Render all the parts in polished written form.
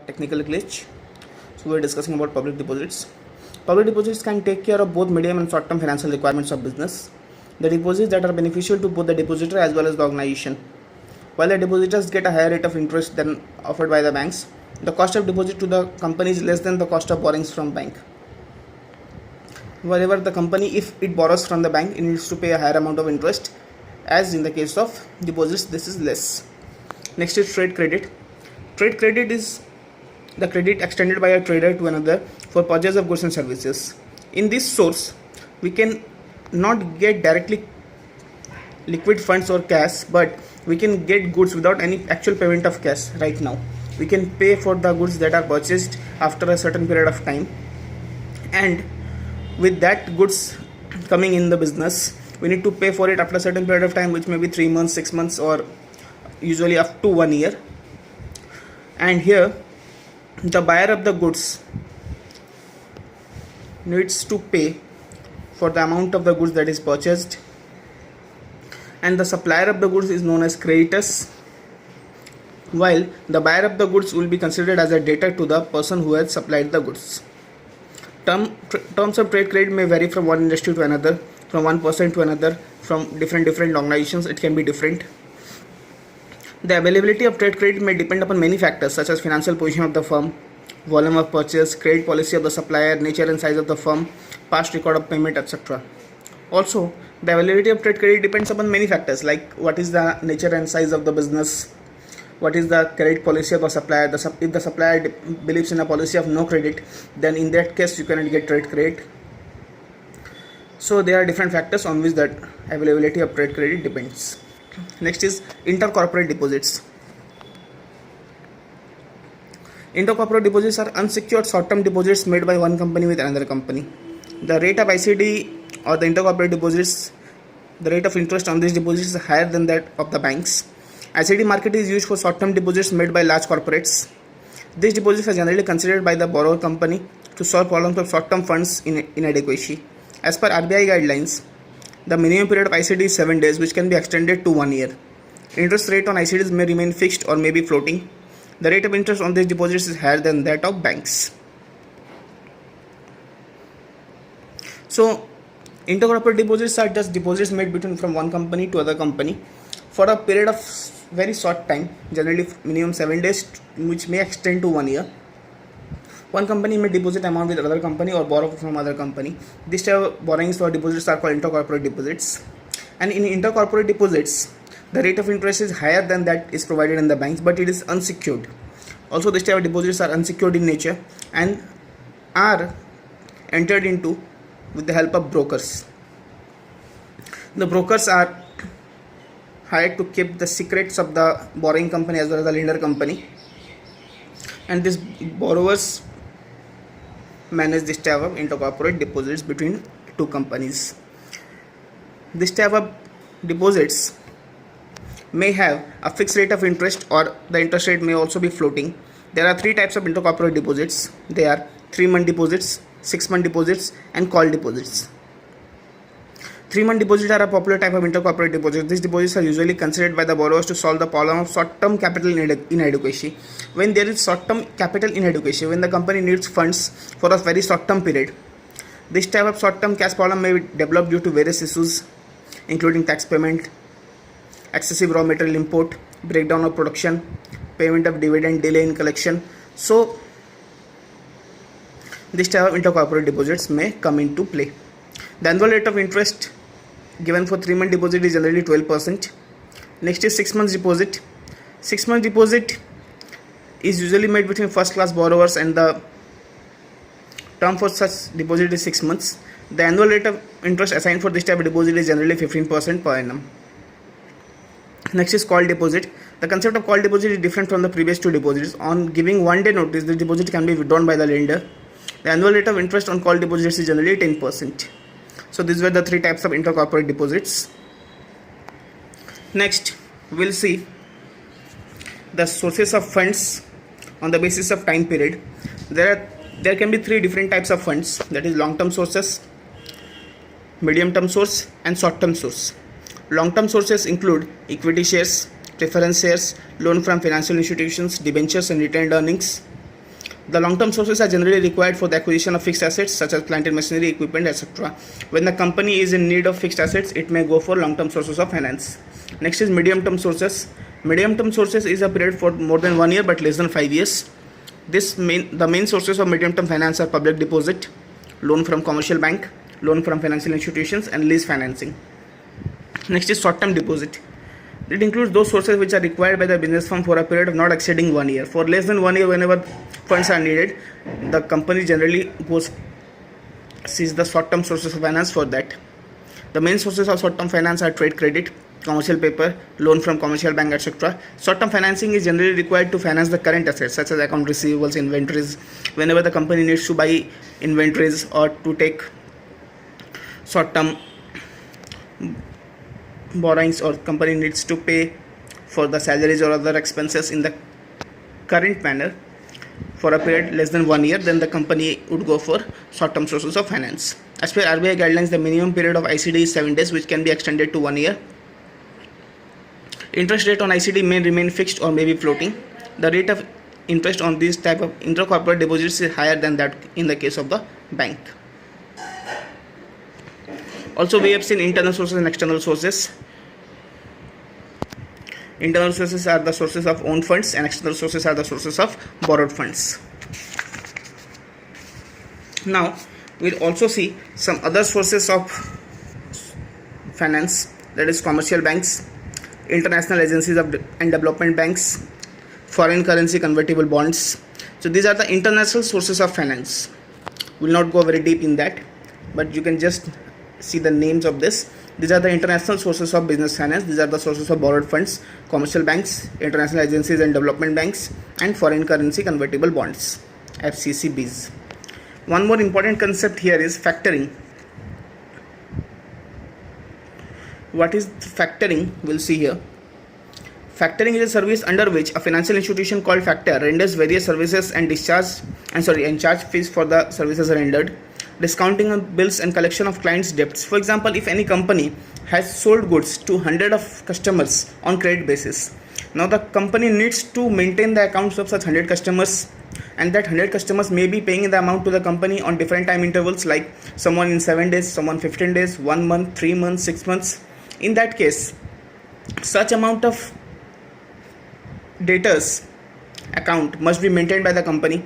Technical glitch. So we're discussing about public deposits. Public deposits can take care of both medium and short-term financial requirements of business. The deposits that are beneficial to both the depositor as well as the organization. While the depositors get a higher rate of interest than offered by the banks, the cost of deposit to the company is less than the cost of borrowings from bank. Wherever the company, if it borrows from the bank, it needs to pay a higher amount of interest, as in the case of deposits this is less. Next is trade credit. Trade credit is the credit extended by a trader to another for purchase of goods and services. In this source, we can not get directly liquid funds or cash, but we can get goods without any actual payment of cash right now. We can pay for the goods that are purchased after a certain period of time, and with that goods coming in the business, we need to pay for it after a certain period of time, which may be 3 months, 6 months, or usually up to 1 year. And here the buyer of the goods needs to pay for the amount of the goods that is purchased, and the supplier of the goods is known as creditors, while the buyer of the goods will be considered as a debtor to the person who has supplied the goods. Terms of trade credit may vary from one industry to another, from one person to another, from different organizations. It can be different. The availability of trade credit may depend upon many factors such as financial position of the firm, volume of purchase, credit policy of the supplier, nature and size of the firm, past record of payment, etc. Also, the availability of trade credit depends upon many factors like what is the nature and size of the business, what is the credit policy of the supplier. If the supplier believes in a policy of no credit, then in that case you cannot get trade credit. So there are different factors on which that availability of trade credit depends. Next is intercorporate deposits. Intercorporate deposits are unsecured short-term deposits made by one company with another company. The rate of ICD or the intercorporate deposits, the rate of interest on these deposits is higher than that of the banks. ICD market is used for short-term deposits made by large corporates. These deposits are generally considered by the borrower company to solve problems of short-term funds inadequacy. As per RBI guidelines, the minimum period of ICD is 7 days, which can be extended to 1 year. Interest rate on ICDs may remain fixed or may be floating. The rate of interest on these deposits is higher than that of banks. So, intercorporate deposits are just deposits made from one company to other company for a period of very short time, generally minimum 7 days, which may extend to 1 year. One company may deposit amount with another company or borrow from other company. This type of borrowings for deposits are called intercorporate deposits. And in intercorporate deposits, the rate of interest is higher than that is provided in the banks, but it is unsecured. Also, this type of deposits are unsecured in nature and are entered into with the help of brokers. The brokers are hired to keep the secrets of the borrowing company as well as the lender company, and these borrowers manage this type of intercorporate deposits between two companies. This type of deposits may have a fixed rate of interest, or the interest rate may also be floating. There are three types of intercorporate deposits. They are 3-month deposits, 6-month deposits, and call deposits. 3-month deposits are a popular type of intercorporate deposit. These deposits are usually considered by the borrowers to solve the problem of short-term capital inadequacy. When there is short-term capital inadequacy, when the company needs funds for a very short-term period, this type of short-term cash problem may develop due to various issues, including tax payment, excessive raw material import, breakdown of production, payment of dividend, delay in collection. So, this type of intercorporate deposits may come into play. The annual rate of interest given for 3-month deposit is generally 12%. Next is 6-month deposit. 6-month deposit is usually made between first-class borrowers, and the term for such deposit is 6 months. The annual rate of interest assigned for this type of deposit is generally 15% per annum. Next is call deposit. The concept of call deposit is different from the previous two deposits. On giving 1 day notice, the deposit can be withdrawn by the lender. The annual rate of interest on call deposits is generally 10%. So these were the three types of intercorporate deposits. Next, we'll see the sources of funds on the basis of time period. There can be three different types of funds, that is long-term sources, medium-term source, and short-term source. Long-term sources include equity shares, preference shares, loan from financial institutions, debentures and retained earnings. The long-term sources are generally required for the acquisition of fixed assets such as plant and machinery, equipment, etc. When the company is in need of fixed assets, it may go for long-term sources of finance. Next is medium-term sources. Medium-term sources is a period for more than 1 year but less than 5 years. The main sources of medium-term finance are public deposit, loan from commercial bank, loan from financial institutions, and lease financing. Next is short-term deposit. It includes those sources which are required by the business firm for a period of not exceeding 1 year. For less than 1 year, whenever funds are needed, the company generally sees the short-term sources of finance for that. The main sources of short-term finance are trade credit, commercial paper, loan from commercial bank, etc. Short-term financing is generally required to finance the current assets such as account receivables, inventories. Whenever the company needs to buy inventories or to take short-term borrowings, or company needs to pay for the salaries or other expenses in the current manner for a period less than 1 year, then the company would go for short-term sources of finance. As per RBI guidelines, the minimum period of ICD is 7 days, which can be extended to 1 year. Interest rate on ICD may remain fixed or may be floating. The rate of interest on these type of intra-corporate deposits is higher than that in the case of the bank. Also, we have seen internal sources and external sources. Internal sources are the sources of owned funds and external sources are the sources of borrowed funds. Now, we'll also see some other sources of finance, that is commercial banks, international agencies and development banks, foreign currency convertible bonds. So these are the international sources of finance. We'll not go very deep in that, but you can just see the names of this. These are the international sources of business finance. These are the sources of borrowed funds: commercial banks, international agencies and development banks, and foreign currency convertible bonds, FCCBs. One more important concept here is factoring. What is factoring? We'll see here. Factoring is a service under which a financial institution called factor renders various services and charge fees for the services rendered, discounting of bills and collection of clients' debts. For example, if any company has sold goods to hundreds of customers on credit basis, now the company needs to maintain the accounts of such 100 customers, and that 100 customers may be paying the amount to the company on different time intervals, like someone in 7 days, someone 15 days, 1 month, 3 months, 6 months. In that case, such amount of debtors account must be maintained by the company,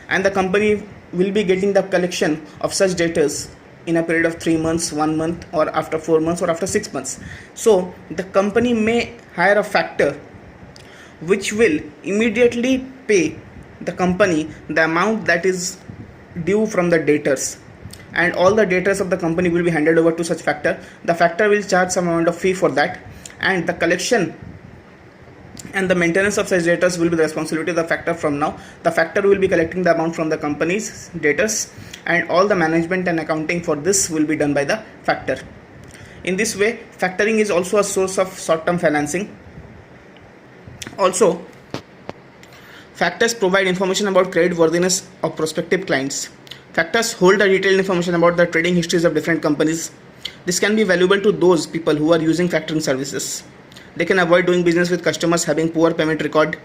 and the company will be getting the collection of such debtors in a period of 3 months, 1 month, or after 4 months, or after 6 months. So the company may hire a factor which will immediately pay the company the amount that is due from the debtors, and all the debtors of the company will be handed over to such factor. The factor will charge some amount of fee for that, and the collection and the maintenance of such debtors will be the responsibility of the factor from now. The factor will be collecting the amount from the company's debtors, and all the management and accounting for this will be done by the factor. In this way, factoring is also a source of short-term financing. Also, factors provide information about credit worthiness of prospective clients. Factors hold the detailed information about the trading histories of different companies. This can be valuable to those people who are using factoring services. They can avoid doing business with customers having poor payment record.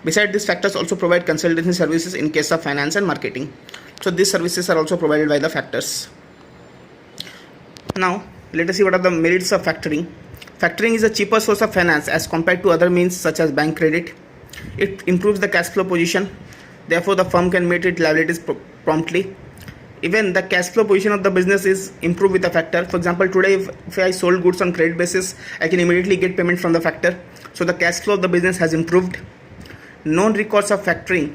Besides, these factors also provide consultancy services in case of finance and marketing. So these services are also provided by the factors. Now, let us see what are the merits of factoring. Factoring is a cheaper source of finance as compared to other means such as bank credit. It improves the cash flow position. Therefore, the firm can meet its liabilities promptly. Even the cash flow position of the business is improved with the factor. For example, today if I sold goods on credit basis, I can immediately get payment from the factor. So the cash flow of the business has improved. Non-recourse of factoring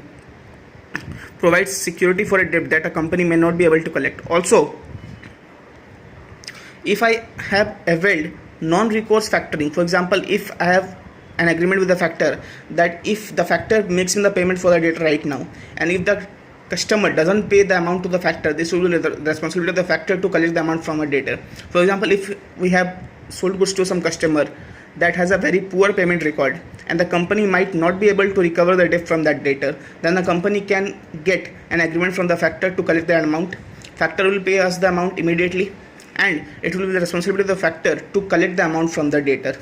provides security for a debt that a company may not be able to collect. Also, if I have availed non-recourse factoring, for example, if I have an agreement with the factor that if the factor makes me the payment for the debt right now, and if the customer doesn't pay the amount to the factor, this will be the responsibility of the factor to collect the amount from a debtor. For example, if we have sold goods to some customer that has a very poor payment record, and the company might not be able to recover the debt from that debtor, then the company can get an agreement from the factor to collect the amount. Factor will pay us the amount immediately, and it will be the responsibility of the factor to collect the amount from the debtor.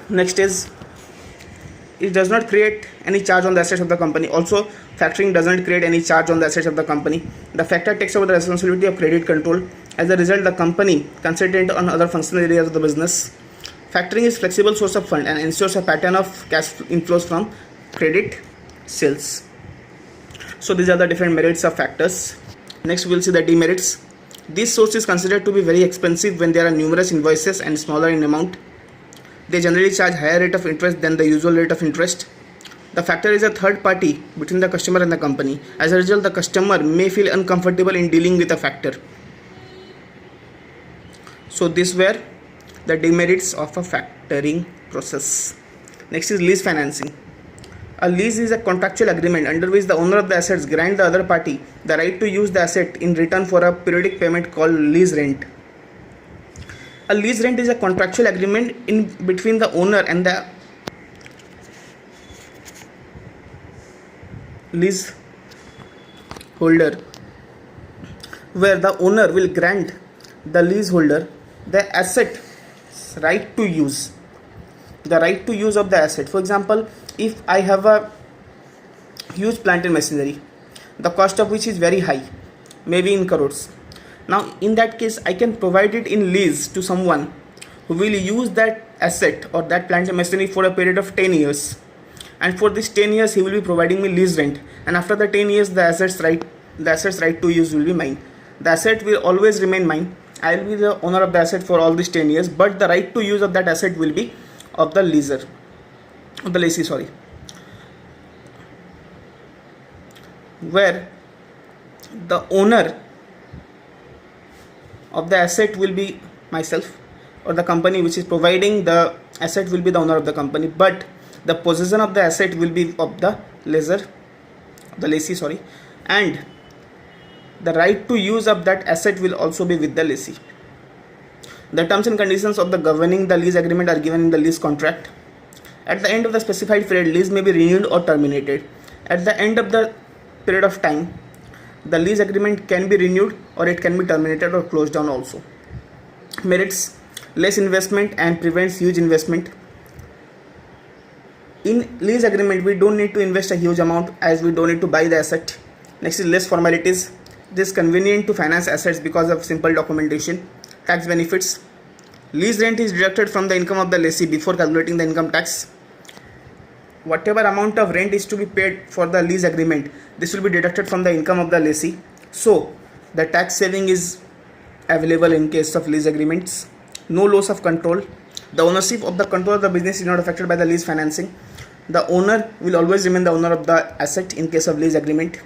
Next is it does not create any charge on the assets of the company. Also, factoring doesn't create any charge on the assets of the company. The factor takes over the responsibility of credit control. As a result, the company concentrates on other functional areas of the business. Factoring is flexible source of fund and ensures a pattern of cash inflows from credit sales. So these are the different merits of factors. Next we will see the demerits. This source is considered to be very expensive when there are numerous invoices and smaller in amount. They generally charge higher rate of interest than the usual rate of interest. The factor is a third party between the customer and the company. As a result, the customer may feel uncomfortable in dealing with a factor. So these were the demerits of a factoring process. Next is lease financing. A lease is a contractual agreement under which the owner of the assets grant the other party the right to use the asset in return for a periodic payment called lease rent. A lease rent is a contractual agreement in between the owner and the lease holder, where the owner will grant the leaseholder the asset right to use, the right to use of the asset. For example, if I have a huge plant and machinery, the cost of which is very high, maybe in crores. Now in that case, I can provide it in lease to someone who will use that asset or that plant and machinery for a period of 10 years. And for this 10 years, he will be providing me lease rent. And after the 10 years, the assets right to use will be mine. The asset will always remain mine. I will be the owner of the asset for all these 10 years, but the right to use of that asset will be of the lessee, where the owner of the asset will be myself, or the company which is providing the asset will be the owner of the company, but the possession of the asset will be of the lessee, and the right to use of that asset will also be with the lessee. The terms and conditions of the governing the lease agreement are given in the lease contract. At the end of the specified period, lease may be renewed or terminated. At the end of the period of time, the lease agreement can be renewed or it can be terminated or closed down also. Merits: less investment and prevents huge investment. In lease agreement, we don't need to invest a huge amount as we don't need to buy the asset. Next is less formalities. This is convenient to finance assets because of simple documentation. Tax benefits: lease rent is deducted from the income of the lessee before calculating the income tax. Whatever amount of rent is to be paid for the lease agreement, this will be deducted from the income of the lessee. So the tax saving is available in case of lease agreements. No loss of control. The ownership of the control of the business is not affected by the lease financing. The owner will always remain the owner of the asset in case of lease agreement.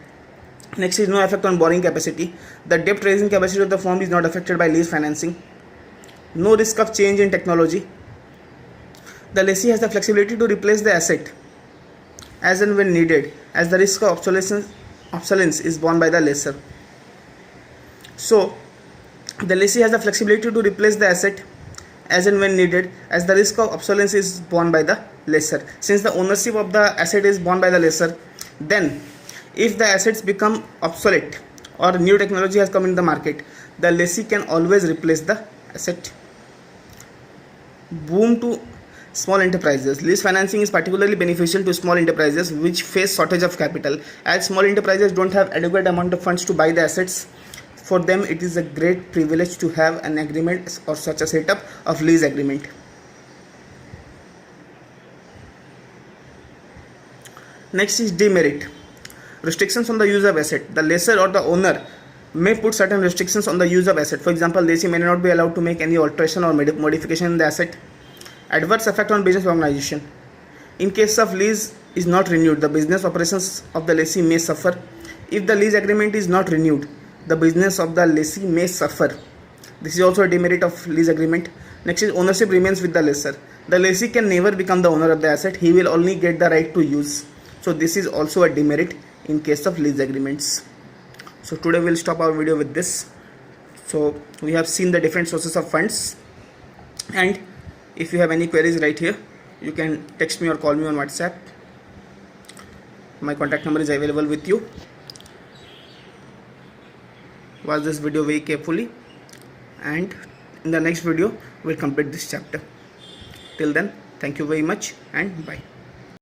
Next is no effect on borrowing capacity. The debt raising capacity of the firm is not affected by lease financing. No risk of change in technology. The lessee has the flexibility to replace the asset as and when needed, as the risk of obsolescence is borne by the lessor. So the lessee has the flexibility to replace the asset as and when needed, as the risk of obsolescence is borne by the lessor. Since the ownership of the asset is borne by the lessor, then if the assets become obsolete or new technology has come in the market, the lessee can always replace the asset. Boom to small enterprises. Lease financing is particularly beneficial to small enterprises which face shortage of capital, as small enterprises don't have adequate amount of funds to buy the assets. For them, it is a great privilege to have an agreement or such a setup of lease agreement. Next is demerit. Restrictions on the use of asset. The lessor or the owner may put certain restrictions on the use of asset. For example, lessee may not be allowed to make any alteration or modification in the asset. Adverse effect on business organization. In case of lease is not renewed, the business operations of the lessee may suffer. If the lease agreement is not renewed, the business of the lessee may suffer. This is also a demerit of lease agreement. Next is ownership remains with the lessor. The lessee can never become the owner of the asset. He will only get the right to use. So this is also a demerit in case of lease agreements. So today we'll stop our video with this. So we have seen the different sources of funds, and if you have any queries right here, you can text me or call me on WhatsApp. My contact number is available with you. Watch this video very carefully, and in the next video we'll complete this chapter. Till then, thank you very much and bye.